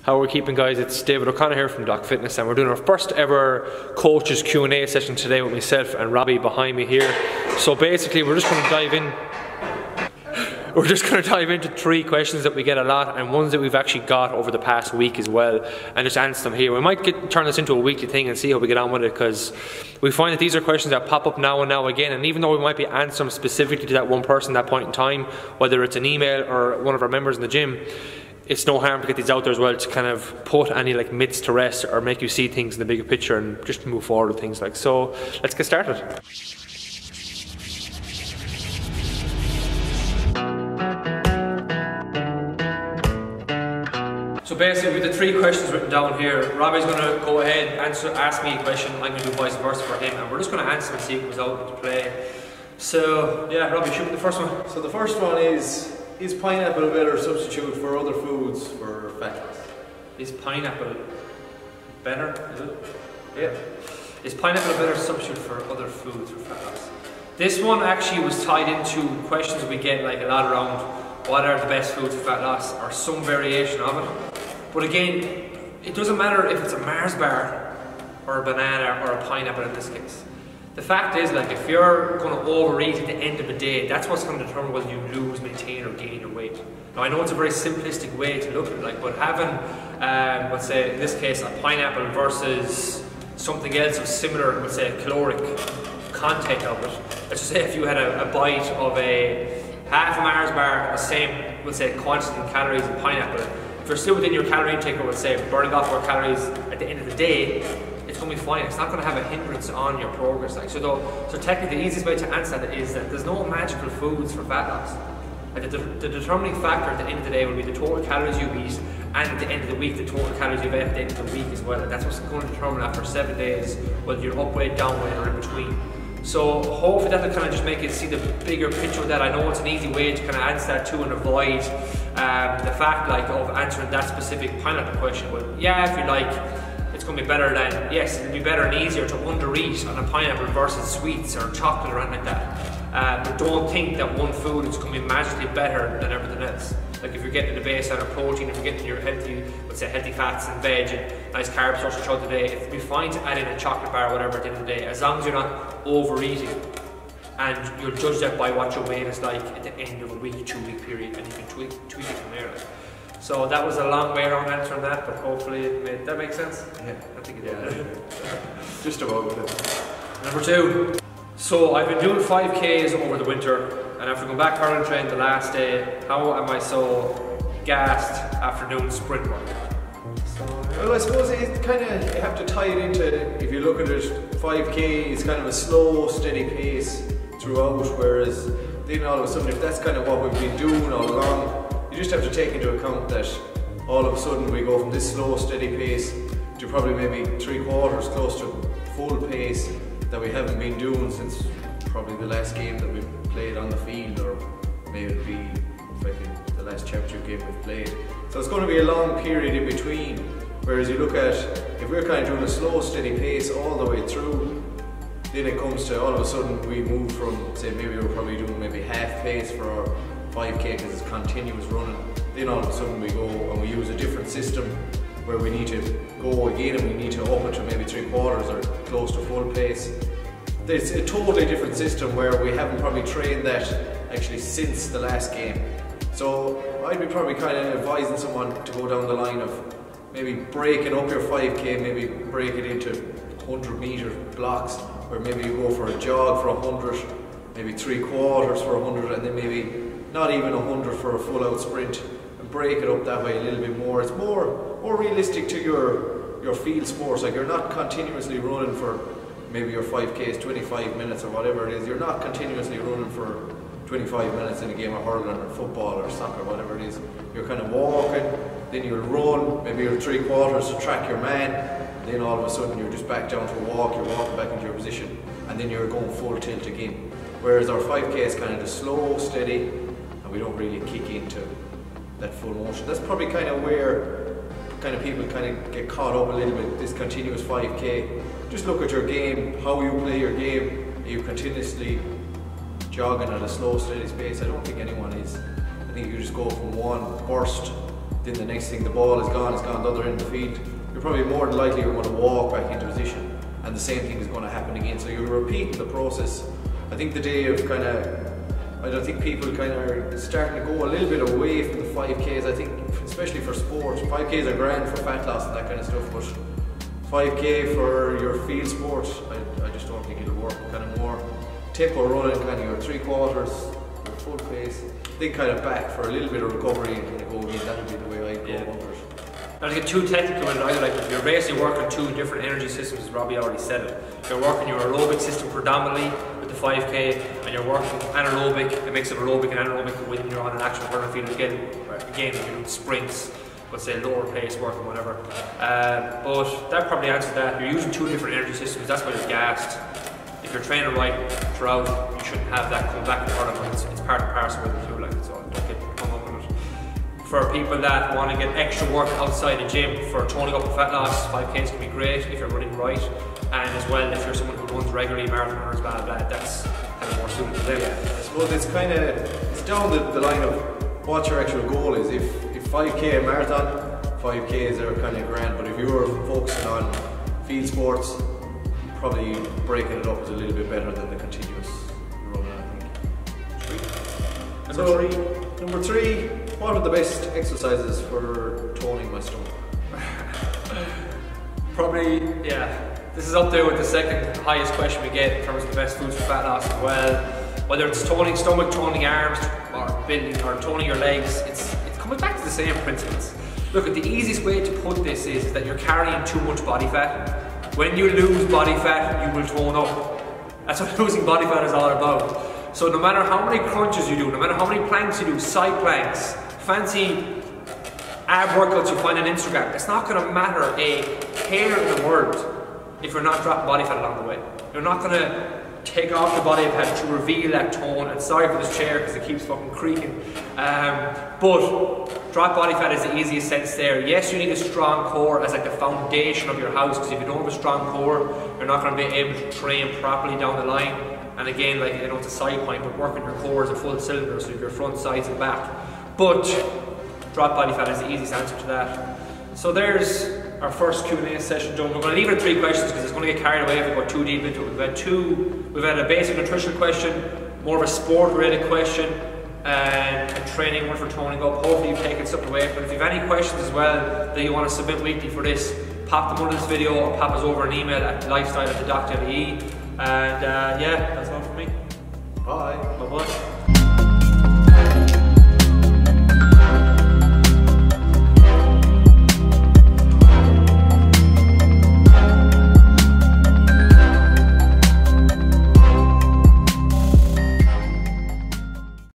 How we're keeping, guys? It's David O'Connor here from Doc Fitness, and we're doing our first ever coaches Q&A session today with myself and Robbie behind me here. So basically we're just going to dive in. We're just going to dive into 3 questions that we get a lot, and ones that we've actually got over the past week as well, and just answer them here. We might turn this into a weekly thing and see how we get on with it, because we find that these are questions that pop up now and now again, and even though we might be answering them specifically to that one person at that point in time, whether it's an email or one of our members in the gym, it's no harm to get these out there as well, to kind of put any like myths to rest or make you see things in the bigger picture and just move forward with things like. So let's get started. So basically with the 3 questions written down here, Robbie's going to go ahead and ask me a question, I'm going to do vice versa for him, and we're just going to answer and see what comes out into play. So yeah, Robbie, shoot with the first one. So the first one is pineapple a better substitute for other foods for fat loss? Is pineapple better, is it? Yeah. Is pineapple a better substitute for other foods for fat loss? This one actually was tied into questions we get like a lot around what are the best foods for fat loss, or some variation of it. But again, it doesn't matter if it's a Mars bar or a banana or a pineapple in this case. The fact is, like, if you're going to overeat at the end of the day, that's what's going to determine whether you lose, maintain or gain your weight. Now I know it's a very simplistic way to look at it, like, but having, let's say in this case, a pineapple versus something else of similar, let's say, caloric content of it. Let's just say if you had a bite of a half a Mars bar, the same, let's say, quantity in calories in pineapple, if you're still within your calorie intake, or let's say burning off more calories at the end of the day, it's going to be fine. It's not going to have a hindrance on your progress. Like, so technically the easiest way to answer that is that there's no magical foods for fat loss. Like, the determining factor at the end of the day will be the total calories you eat, and at the end of the week the total calories you've ate at the end of the week as well. And that's what's going to determine after 7 days whether you're up weight, down weight, or in between. So hopefully that'll kind of just make it see the bigger picture of that. I know it's an easy way to kind of answer that too and avoid the fact like of answering that specific pineapple question. But yeah, if you like, it's going to be better than, yes, it'll be better and easier to undereat on a pineapple versus sweets or chocolate or anything like that. But don't think that one food is going to be magically better than everything else. Like, if you're getting the base out of protein, if you're getting your healthy, let's say healthy fats and veg and nice carb sources throughout the day, it'll be fine to add in a chocolate bar or whatever at the end of the day, as long as you're not overeating. And you'll judge that by what your weight is like at the end of a week, 2-week period, and you can tweak it from there. So that was a long way around answering that, but hopefully it made that make sense? Yeah. I think it did. Just about it. Number 2. So I've been doing 5K's over the winter, and after going back hurling train the last day, how am I so gassed after doing sprint work? Well, I suppose it kind of, you have to tie it into, if you look at it, 5K is kind of a slow, steady pace throughout, whereas then all of a sudden, if that's kind of what we've been doing all along, you just have to take into account that all of a sudden we go from this slow, steady pace to probably maybe 3/4 close to full pace that we haven't been doing since probably the last game that we played on the field, or maybe it'll be the last championship game we've played. So it's going to be a long period in between, whereas you look at, if we're kind of doing a slow, steady pace all the way through, then it comes to all of a sudden we move from, say, maybe we're probably doing maybe half pace for our 5K because it's continuous running, then all of a sudden we go and we use a different system where we need to go again and we need to up it to maybe 3/4 or close to full pace. It's a totally different system where we haven't probably trained that actually since the last game. So I'd be probably kind of advising someone to go down the line of maybe breaking up your 5K, maybe break it into 100-meter blocks, where maybe you go for a jog for 100, maybe 3/4 for 100, and then maybe not even 100 for a full-out sprint, and break it up that way a little bit more. It's more realistic to your field sports. Like, you're not continuously running for maybe your 5K is 25 minutes or whatever it is. You're not continuously running for 25 minutes in a game of hurling or football or soccer, whatever it is. You're kind of walking, then you'll run, maybe you're 3/4 to track your man, then all of a sudden you're just back down to a walk, you're walking back into your position, and then you're going full tilt again. Whereas our 5K is kind of the slow, steady, and we don't really kick into that full motion. That's probably kind of where kind of people kind of get caught up a little bit, this continuous 5K. Just look at your game, how you play your game. Are you continuously jogging at a slow, steady pace? I don't think anyone is. I think you just go from one burst then the next thing the ball is gone the other end of the field, you're probably more than likely you're going to walk back into position, and the same thing is going to happen again. So you're repeating the process. I think the day of I don't think people are starting to go a little bit away from the 5Ks. I think, especially for sport, 5Ks are grand for fat loss and that kind of stuff, but 5K for your field sport, I just don't think it'll work. Kind of more tempo running, kind of your 3/4, your full pace, then kind of back for a little bit of recovery and kind of go again. That would be the way I go about it. Not to get too technical with it either, like you're basically working two different energy systems, as Robbie already said it. You're working your aerobic system predominantly with the 5K, and you're working anaerobic, a mix of aerobic and anaerobic when you're on an actual running field again when you're doing sprints, let's say lower pace work or whatever. But that probably answers that. You're using two different energy systems, that's why you're gassed. If you're training right throughout, you shouldn't have that come back and part of it. It's part and parcel with the two, like, so don't get hung up on it. For people that want to get extra work outside the gym for toning up and fat loss, 5Ks can be great if you're running right, and as well if you're someone who runs regularly, marathon runners, blah blah, that's kind of more suited to them. Yeah, I suppose it's down the line of what your actual goal is. If 5K a marathon, 5Ks are kind of grand, but if you're focusing on field sports, probably breaking it up is a little bit better than the continuous running, I think. Number three, what are the best exercises for toning my stomach? Probably, yeah, this is up there with the second highest question we get in terms of the best foods for fat loss as well. Whether it's toning stomach, toning arms, or building or toning your legs, it's coming back to the same principles. Look, the easiest way to put this is that you're carrying too much body fat. When you lose body fat, you will tone up. That's what losing body fat is all about. So no matter how many crunches you do, no matter how many planks you do, side planks, fancy ab workouts you find on Instagram, it's not going to matter a hair in the world if you're not dropping body fat along the way. You're not going to take off the body fat to reveal that tone. And sorry for this chair because it keeps fucking creaking. But drop body fat is the easiest sense there. Yes, you need a strong core as like the foundation of your house, because if you don't have a strong core, you're not going to be able to train properly down the line. And again, like, you know, it's a side point, but working your core is a full cylinder, so your front, sides and back. But drop body fat is the easiest answer to that. So there's our first Q&A session done. We're going to leave it at 3 questions because it's going to get carried away if we go too deep into it. We've had a basic nutrition question, more of a sport related question, and a training one for toning up. Hopefully you've taken something away. But if you have any questions as well that you want to submit weekly for this, pop them under this video or pop us over an email at lifestyle@thedoctor.ie. And yeah, that's all from me. Bye. Bye bye.